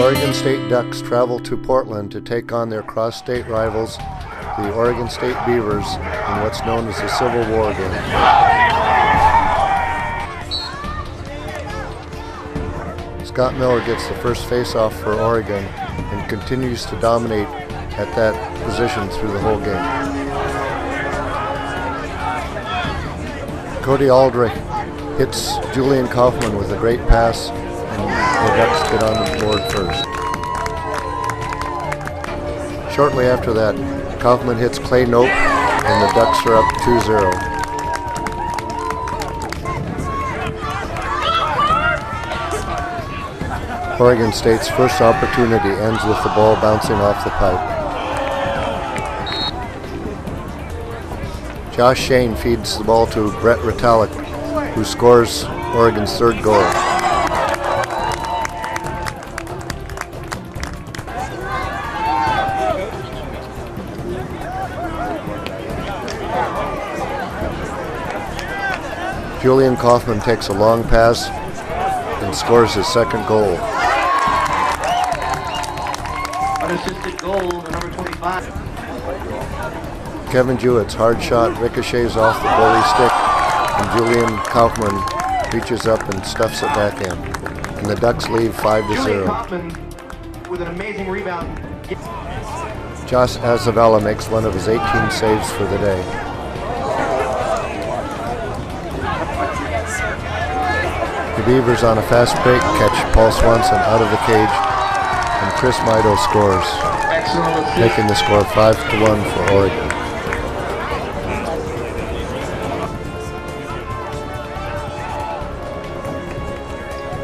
Oregon State Ducks travel to Portland to take on their cross-state rivals, the Oregon State Beavers, in what's known as the Civil War game. Scott Miller gets the first face-off for Oregon and continues to dominate at that position through the whole game. Cody Aldrich hits Julian Coffman with a great pass, and the Ducks get on the board first. Shortly after that, Coffman hits Clay Nope, and the Ducks are up 2-0. Oregon State's first opportunity ends with the ball bouncing off the pipe. Josh Shane feeds the ball to Brett Ritalik, who scores Oregon's third goal. Julian Coffman takes a long pass and scores his second goal. Unassisted goal, the number 25. Kevin Jewett's hard shot ricochets off the goalie stick, and Julian Coffman reaches up and stuffs it back in. And the Ducks lead 5-0. Julian Coffman with an amazing rebound. Josh Azavella makes one of his 18 saves for the day. The Beavers on a fast break catch Paul Swanson out of the cage, and Chris Mido scores, making the score 5-1 for Oregon.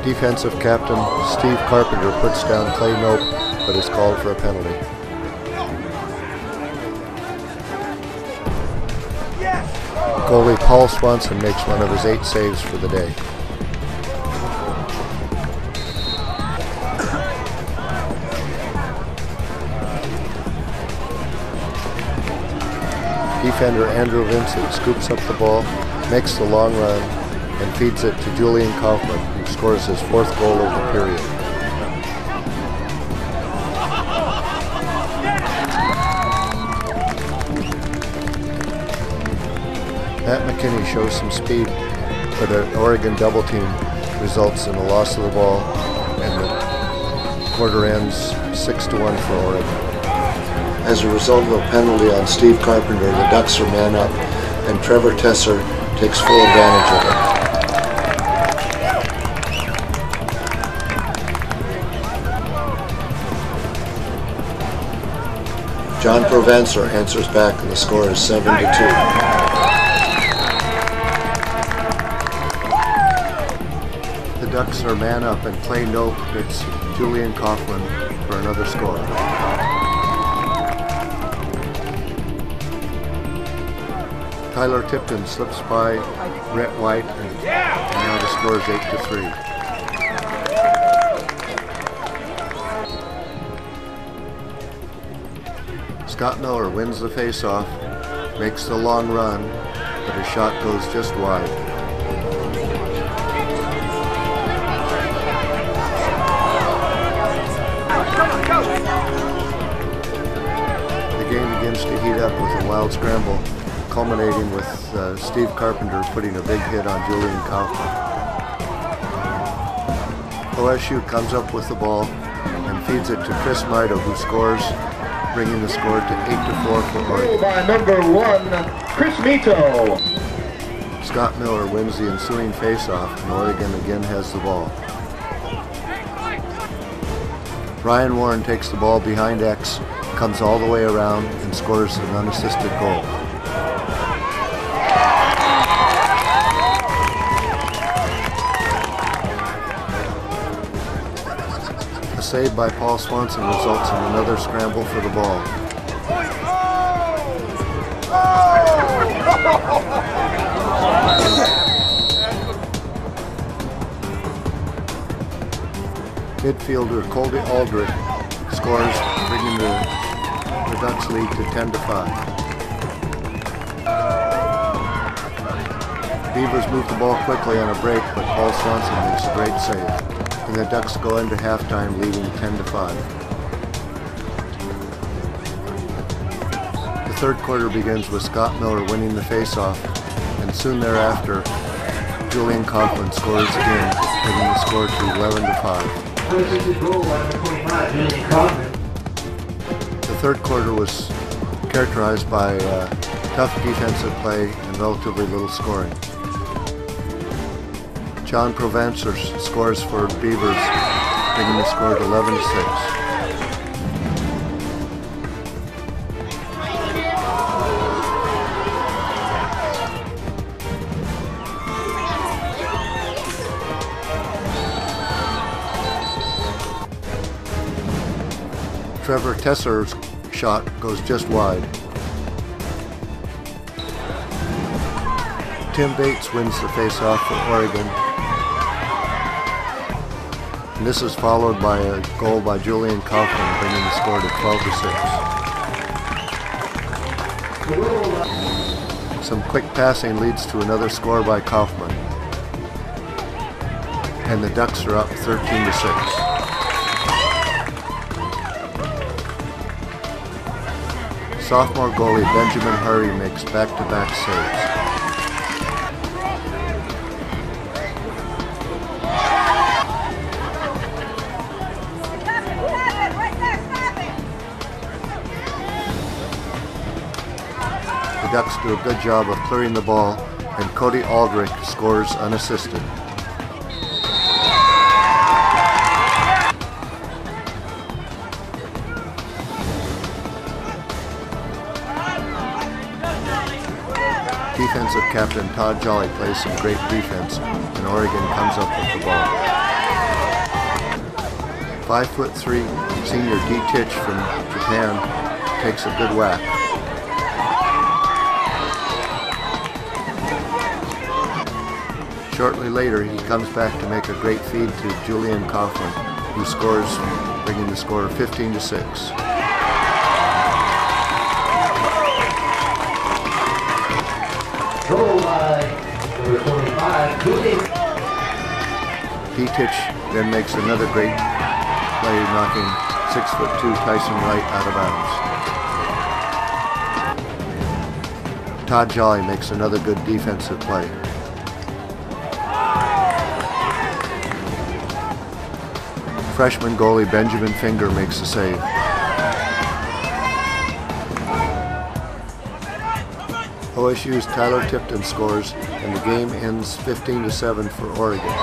Defensive captain Steve Carpenter puts down Clay Nope, but is called for a penalty. Goalie Paul Swanson makes one of his 8 saves for the day. Defender Andrew Vincent scoops up the ball, makes the long run, and feeds it to Julian Coffman, who scores his 4th goal of the period. Matt McKinney shows some speed, but an Oregon double team results in a loss of the ball, and the quarter ends 6-1 for Oregon. As a result of a penalty on Steve Carpenter, the Ducks are man up, and Trevor Tesser takes full advantage of it. John Provencer answers back, and the score is 7-2. The Ducks are man up, and Clay Nope hits Julian Coffman for another score. Tyler Tipton slips by Rhett White, and now the score is 8-3. Scott Miller wins the face-off, makes the long run, but his shot goes just wide. The game begins to heat up with a wild scramble, culminating with Steve Carpenter putting a big hit on Julian Coffman. OSU comes up with the ball and feeds it to Chris Mido, who scores, bringing the score to 8-4 for Oregon. By number 1, Chris Mito. Scott Miller wins the ensuing face-off, and Oregon again has the ball. Ryan Warren takes the ball behind X, comes all the way around, and scores an unassisted goal. A save by Paul Swanson results in another scramble for the ball. Midfielder Cody Aldrich scores, bringing the Ducks lead to 10-5. Beavers move the ball quickly on a break, but Paul Swanson makes a great save. The and the Ducks go into halftime leading 10-5. The third quarter begins with Scott Miller winning the faceoff, and soon thereafter, Julian Coffman scores again, bringing the score to 11-5. Unassisted goal by number 25, Julian Coffman. The third quarter was characterized by tough defensive play and relatively little scoring. John Provancer scores for Beavers, bringing the score to 11-6. Trevor Tesser's shot goes just wide. Tim Bates wins the faceoff for Oregon. And this is followed by a goal by Julian Coffman, bringing the score to 12-6. Some quick passing leads to another score by Coffman. And the Ducks are up 13-6. Sophomore goalie Benjamin Hurry makes back-to-back saves. The Ducks do a good job of clearing the ball, and Cody Aldrich scores unassisted. Defensive captain Todd Jolly plays some great defense, and Oregon comes up with the ball. 5'3" senior D. Titch from Japan takes a good whack. Shortly later, he comes back to make a great feed to Julian Coffman, who scores, bringing the score 15-6. Goal by number 25, Julian. D-Titch then makes another great play, knocking 6'2" Tyson Wright out of bounds. Todd Jolly makes another good defensive play. Freshman goalie Benjamin Finger makes the save. OSU's Tyler Tipton scores, and the game ends 15-7 for Oregon.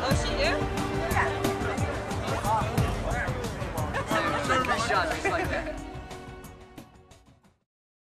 Oh, she do? Yeah.